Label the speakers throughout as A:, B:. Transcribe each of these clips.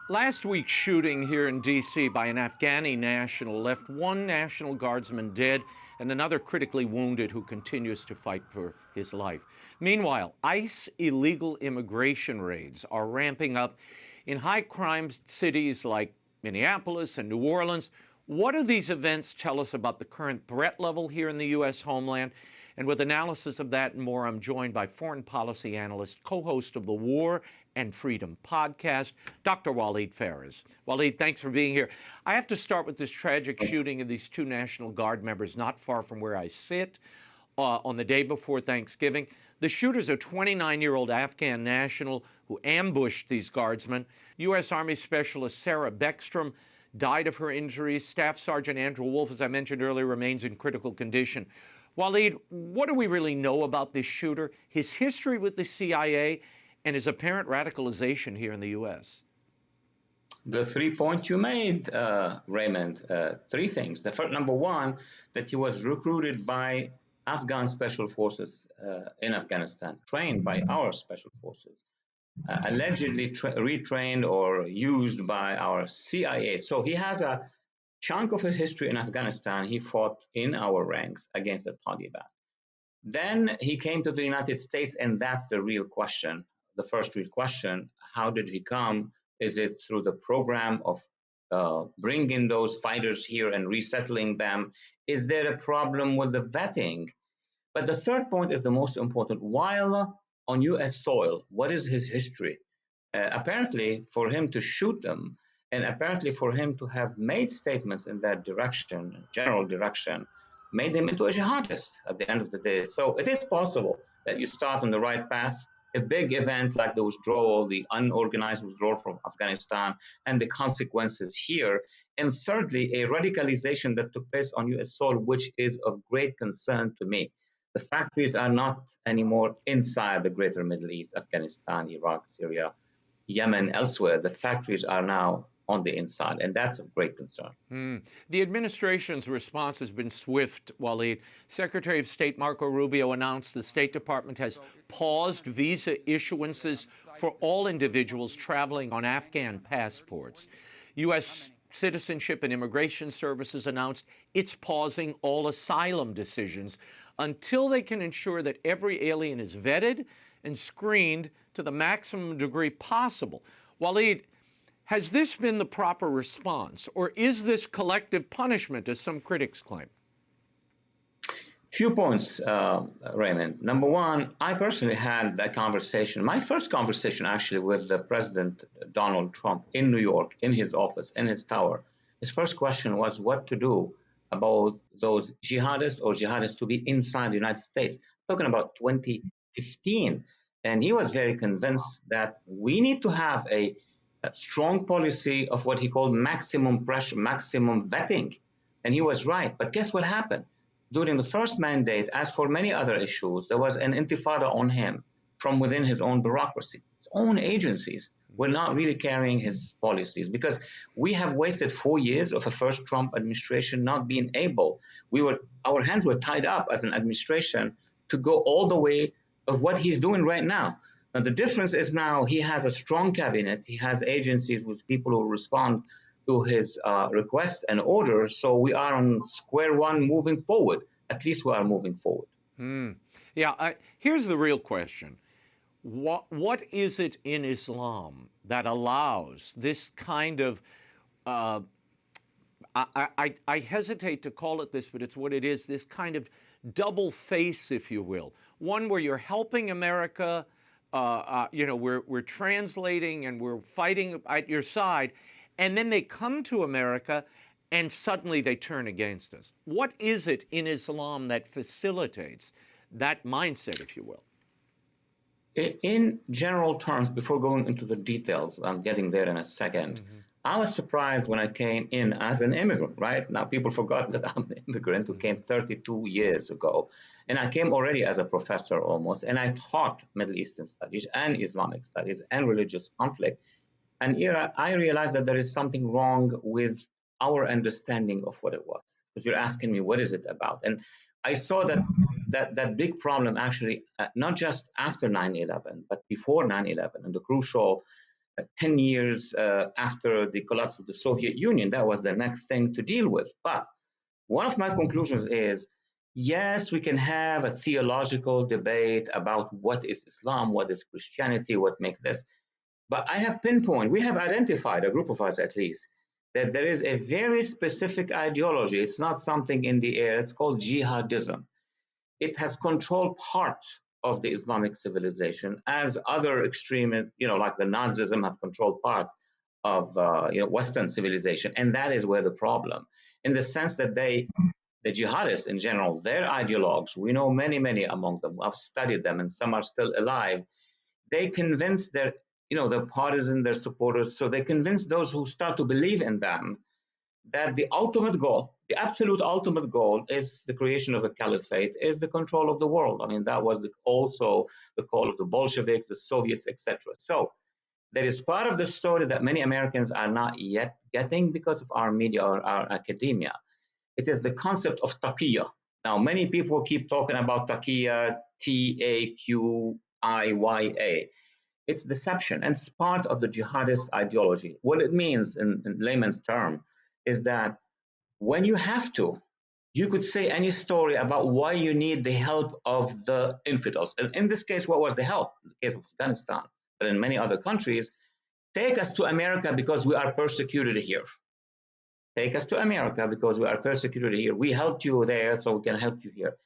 A: Last week's shooting here in D.C. by an Afghani national left one National Guardsman dead and another critically wounded who continues to fight for his life. Meanwhile, ICE illegal immigration raids are ramping up in high-crime cities like Minneapolis and New Orleans. What do these events tell us about the current threat level here in the U.S. homeland? And with analysis of that and more, I'm joined by foreign policy analyst, co-host of the War and Freedom podcast, Dr. Walid Phares. Walid, thanks for being here. I have to start with this tragic shooting of these two National Guard members not far from where I sit on the day before Thanksgiving. The shooter's a 29-year-old Afghan national who ambushed these guardsmen. U.S. Army Specialist Sarah Beckstrom died of her injuries. Staff Sergeant Andrew Wolf, as I mentioned earlier, remains in critical condition. Walid, what do we really know about this shooter, his history with the CIA, and his apparent radicalization here in the U.S.?
B: The 3 points you made, Raymond, three things. The first, number one, that he was recruited by Afghan special forces in Afghanistan, trained by our special forces, allegedly retrained or used by our CIA. So he has a chunk of his history in Afghanistan. He fought in our ranks against the Taliban. Then he came to the United States, and that's the real question. The first real question, how did he come? Is it through the program of bringing those fighters here and resettling them? Is there a problem with the vetting? But the third point is the most important. While on U.S. soil, what is his history? Apparently, for him to shoot them, and apparently for him to have made statements in that direction, general direction, made him into a jihadist at the end of the day. So it is possible that you start on the right path. A big event like the withdrawal, the unorganized withdrawal from Afghanistan, and the consequences here. And thirdly, a radicalization that took place on U.S. soil, which is of great concern to me. The factories are not anymore inside the greater Middle East, Afghanistan, Iraq, Syria, Yemen, elsewhere. The factories are now on the inside, and that's of great concern.
A: The administration's response has been swift, Walid. Secretary of State Marco Rubio announced the State Department has paused visa issuances for all individuals traveling on Afghan passports. U.S. Citizenship and Immigration Services announced it's pausing all asylum decisions until they can ensure that every alien is vetted and screened to the maximum degree possible. Walid, has this been the proper response, or is this collective punishment, as some critics claim?
B: Few points, Raymond. Number one, I personally had that conversation, my first conversation actually, with the President Donald Trump in New York, in his office, in his tower. His first question was what to do about those jihadists to be inside the United States, talking about 2015. And he was very convinced that we need to have a strong policy of what he called maximum pressure, maximum vetting. And he was right. But guess what happened? During the first mandate, as for many other issues, there was an intifada on him from within his own bureaucracy. His own agencies were not really carrying his policies because we have wasted 4 years of a first Trump administration not being able. Our hands were tied up as an administration to go all the way of what he's doing right now. Now, the difference is now he has a strong cabinet. He has agencies with people who respond to his requests and orders. So we are on square one moving forward. At least we are moving forward.
A: Yeah, here's the real question. What is it in Islam that allows this kind of, I hesitate to call it this, but it's what it is, this kind of double face, if you will. One where you're helping America, we're translating and we're fighting at your side, and then they come to America and suddenly they turn against us. What is it in Islam that facilitates that mindset, if you will?
B: In general terms, before going into the details, I'm getting there in a second. I was surprised when I came in as an immigrant, right? Now, people forgot that I'm an immigrant who came 32 years ago. And I came already as a professor almost, and I taught Middle Eastern studies and Islamic studies and religious conflict. And here I realized that there is something wrong with our understanding of what it was. Because you're asking me, what is it about? And I saw that big problem actually, not just after 9/11, but before 9/11, and the crucial 10 years after the collapse of the Soviet Union. That was the next thing to deal with. But one of my conclusions is, yes, we can have a theological debate about what is Islam, what is Christianity, what makes this. But I have pinpointed, we have identified, a group of us at least, that there is a very specific ideology. It's not something in the air. It's called jihadism. It has controlled part of the Islamic civilization, as other extremists, like the Nazism, have controlled part of Western civilization, and that is where the problem, in the sense that the jihadists in general, their ideologues, we know many among them. I've studied them, and some are still alive. They convince their partisans, their supporters, so they convince those who start to believe in them that the ultimate goal, the absolute ultimate goal, is the creation of a caliphate, is the control of the world. I mean, that was also the call of the Bolsheviks, the Soviets, etc. So there is part of the story that many Americans are not yet getting because of our media or our academia. It is the concept of taqiyya. Now, many people keep talking about taqiyya, Taqiyya. It's deception, and it's part of the jihadist ideology. What it means in layman's term is that when you have to, you could say any story about why you need the help of the infidels. And in this case, what was the help? In the case of Afghanistan, but in many other countries, take us to America because we are persecuted here. Take us to America because we are persecuted here. We helped you there, so we can help you here.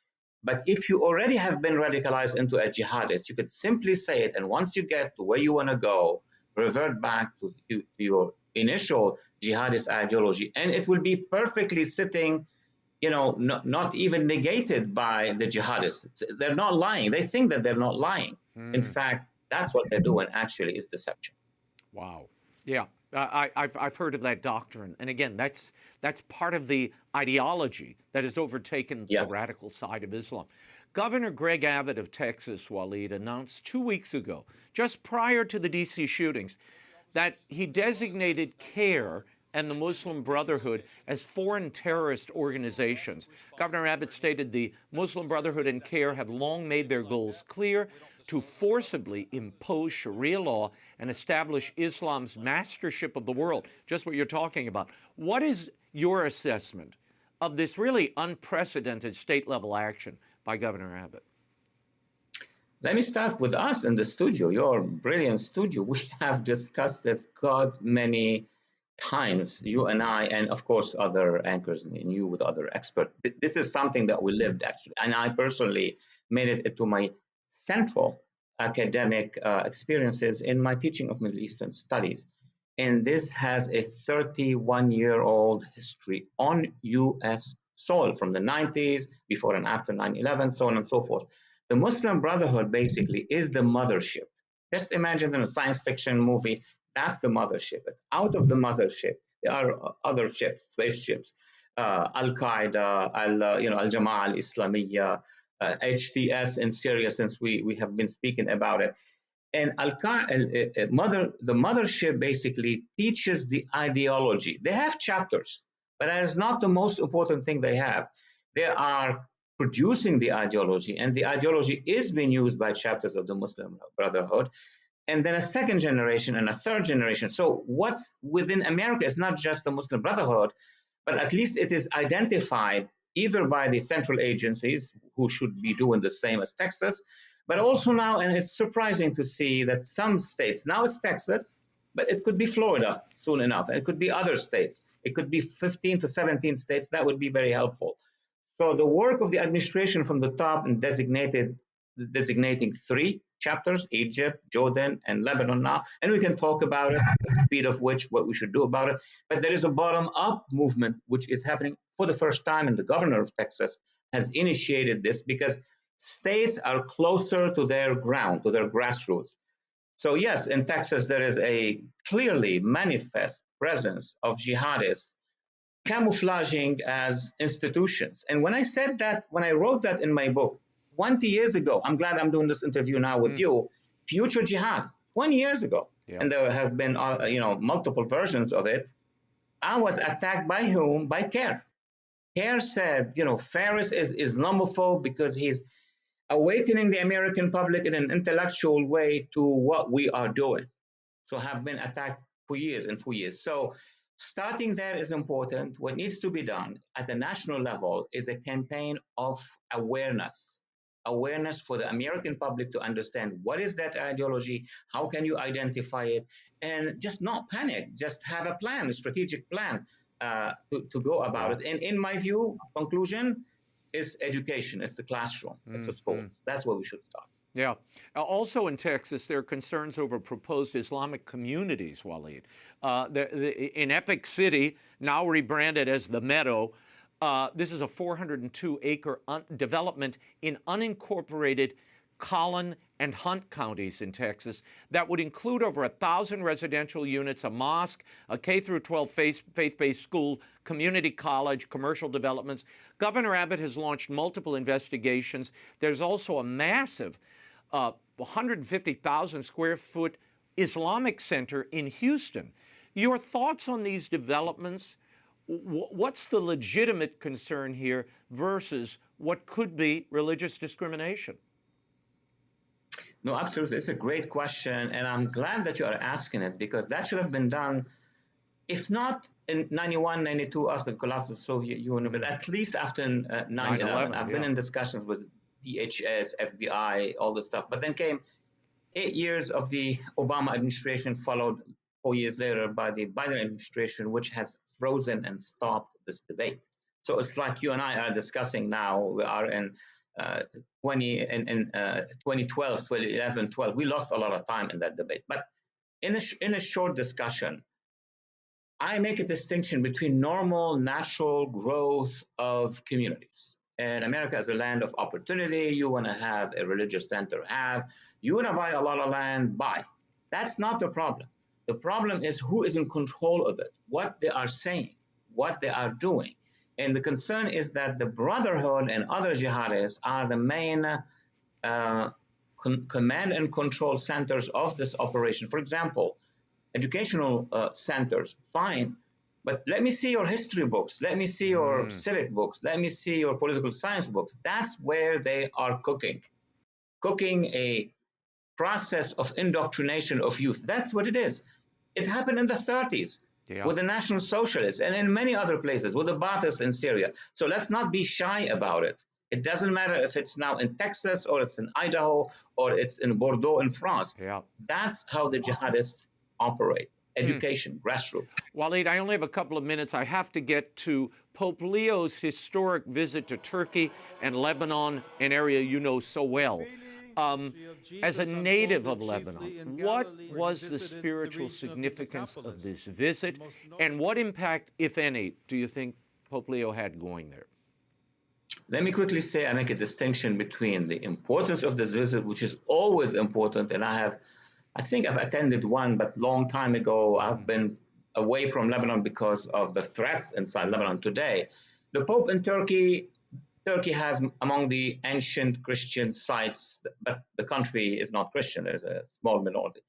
B: But if you already have been radicalized into a jihadist, you could simply say it. And once you get to where you want to go, revert back to your initial jihadist ideology. And it will be perfectly sitting, not even negated by the jihadists. They're not lying. They think that they're not lying. In fact, that's what they're doing actually, is deception.
A: Wow. Yeah. I've heard of that doctrine. And again, that's part of the ideology that has overtaken the radical side of Islam. Governor Greg Abbott of Texas, Walid, announced 2 weeks ago, just prior to the D.C. shootings, that he designated CARE and the Muslim Brotherhood as foreign terrorist organizations. Governor Abbott stated the Muslim Brotherhood and CARE have long made their goals clear: to forcibly impose Sharia law and establish Islam's mastership of the world, just what you're talking about. What is your assessment of this really unprecedented state-level action by Governor Abbott?
B: Let me start with us in the studio, your brilliant studio. We have discussed this many times, you and I, and of course other anchors and you with other experts. This is something that we lived actually, and I personally made it into my central academic experiences in my teaching of Middle Eastern studies. And this has a 31-year-old history on U.S. soil from the 90s, before and after 9/11, so on and so forth. The Muslim Brotherhood basically is the mothership. Just imagine in a science fiction movie, that's the mothership. Out of the mothership, there are other ships, spaceships, Al-Qaeda, Al-Jama'ah al-Islamiyya, HTS in Syria, since we have been speaking about it. And the mothership basically teaches the ideology. They have chapters, but that is not the most important thing they have. They are producing the ideology, and the ideology is being used by chapters of the Muslim Brotherhood, and then a second generation and a third generation. So what's within America is not just the Muslim Brotherhood, but at least it is identified either by the central agencies, who should be doing the same as Texas, but also now, and it's surprising to see that some states, now it's Texas, but it could be Florida soon enough, and it could be other states. It could be 15 to 17 states. That would be very helpful. So the work of the administration from the top in designating 3 chapters, Egypt, Jordan, and Lebanon now, and we can talk about it, the speed of which, what we should do about it. But there is a bottom-up movement which is happening for the first time, and the governor of Texas has initiated this because states are closer to their ground, to their grassroots. So yes, in Texas, there is a clearly manifest presence of jihadists camouflaging as institutions. And when I said that, when I wrote that in my book 20 years ago, I'm glad I'm doing this interview now with you, Future Jihad, 20 years ago, and there have been multiple versions of it. I was attacked by whom? By CARE. CARE said, Phares is Islamophobe because he's awakening the American public in an intellectual way to what we are doing. So have been attacked for years and for years. So starting there is important. What needs to be done at the national level is a campaign of awareness. Awareness for the American public to understand what is that ideology, how can you identify it, and just not panic, just have a plan, a strategic plan to go about
A: Yeah.
B: it. And in my view, conclusion is education, it's the classroom, it's the
A: Mm-hmm.
B: schools. That's where we should start.
A: Yeah. Also in Texas, there are concerns over proposed Islamic communities, Walid. In Epic City, now rebranded as the Meadow, this is a 402-acre development in unincorporated Collin and Hunt counties in Texas that would include over 1,000 residential units, a mosque, a K-12 faith-based school, community college, commercial developments. Governor Abbott has launched multiple investigations. There's also a massive 150,000 square foot Islamic center in Houston. Your thoughts on these developments? What's the legitimate concern here versus what could be religious discrimination?
B: No, absolutely. It's a great question. And I'm glad that you are asking it because that should have been done, if not in 91, 92 after the collapse of the Soviet Union, but at least after 9/11. I've been
A: yeah.
B: in discussions with DHS, FBI, all this stuff. But then came 8 years of the Obama administration, followed 4 years later by the Biden administration, which has frozen and stopped this debate. So it's like you and I are discussing now. We are in 2012, 2011, 12. We lost a lot of time in that debate. But in a short discussion, I make a distinction between normal, natural growth of communities. And America is a land of opportunity. You want to have a religious center, have. You want to buy a lot of land, buy. That's not the problem. The problem is who is in control of it, what they are saying, what they are doing. And the concern is that the Brotherhood and other jihadists are the main command and control centers of this operation. For example, educational centers, fine. But let me see your history books. Let me see your civic books. Let me see your political science books. That's where they are cooking a process of indoctrination of youth. That's what it is. It happened in the 30s with the National Socialists and in many other places with the Baathists in Syria. So let's not be shy about it. It doesn't matter if it's now in Texas or it's in Idaho or it's in Bordeaux in France.
A: Yeah.
B: That's how the jihadists operate. Education, grassroots.
A: Walid, I only have a couple of minutes. I have to get to Pope Leo's historic visit to Turkey and Lebanon, an area you know so well. As a native of Lebanon, what was the spiritual significance of this visit, and what impact, if any, do you think Pope Leo had going there?
B: Let me quickly say I make a distinction between the importance of this visit, which is always important, and I think I've attended one, but long time ago. I've been away from Lebanon because of the threats inside Lebanon today. The Pope in Turkey has among the ancient Christian sites, but the country is not Christian. There's a small minority.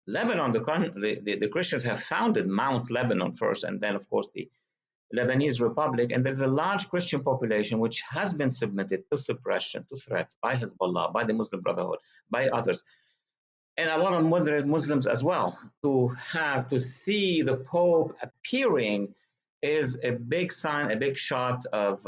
B: Lebanon, the Christians have founded Mount Lebanon first, and then, of course, the Lebanese Republic. And there's a large Christian population which has been submitted to suppression, to threats by Hezbollah, by the Muslim Brotherhood, by others. And a lot of moderate Muslims as well. To see the Pope appearing is a big sign, a big shot of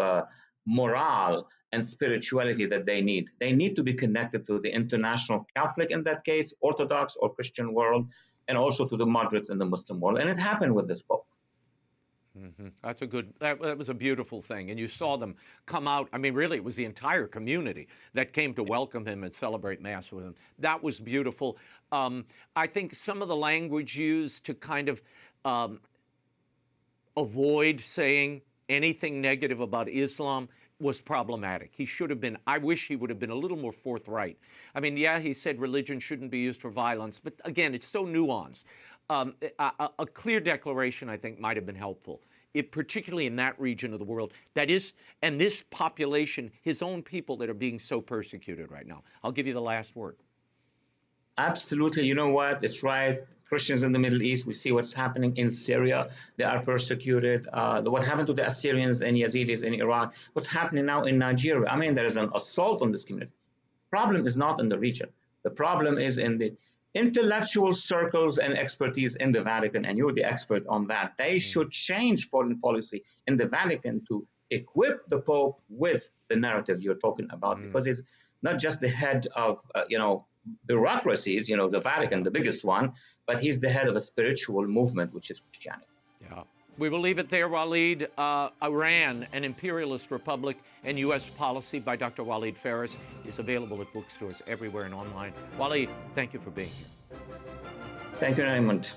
B: morale and spirituality that they need. They need to be connected to the international Catholic, in that case, Orthodox or Christian world, and also to the moderates in the Muslim world. And it happened with this Pope.
A: That's that was a beautiful thing. And you saw them come out. I mean, really, it was the entire community that came to welcome him and celebrate Mass with him. That was beautiful. I think some of the language used to kind of avoid saying anything negative about Islam was problematic. He should have been, I wish he would have been a little more forthright. I mean, yeah, he said religion shouldn't be used for violence, but again, it's so nuanced. A clear declaration, I think, might have been helpful, particularly in that region of the world and this population, his own people that are being so persecuted right now. I'll give you the last word.
B: Absolutely. You know what? It's right. Christians in the Middle East, we see what's happening in Syria. They are persecuted. What happened to the Assyrians and Yazidis in Iraq? What's happening now in Nigeria? I mean, there is an assault on this community. The problem is not in the region. The problem is in the intellectual circles and expertise in the Vatican, and you're the expert on that, they should change foreign policy in the Vatican to equip the Pope with the narrative you're talking about, because it's not just the head of, bureaucracies, the Vatican, the biggest one, but he's the head of a spiritual movement, which is Christianity.
A: Yeah. We will leave it there, Walid. Iran, an imperialist republic, and U.S. policy by Dr. Walid Phares is available at bookstores everywhere and online. Walid, thank you for being here.
B: Thank you, Raymond.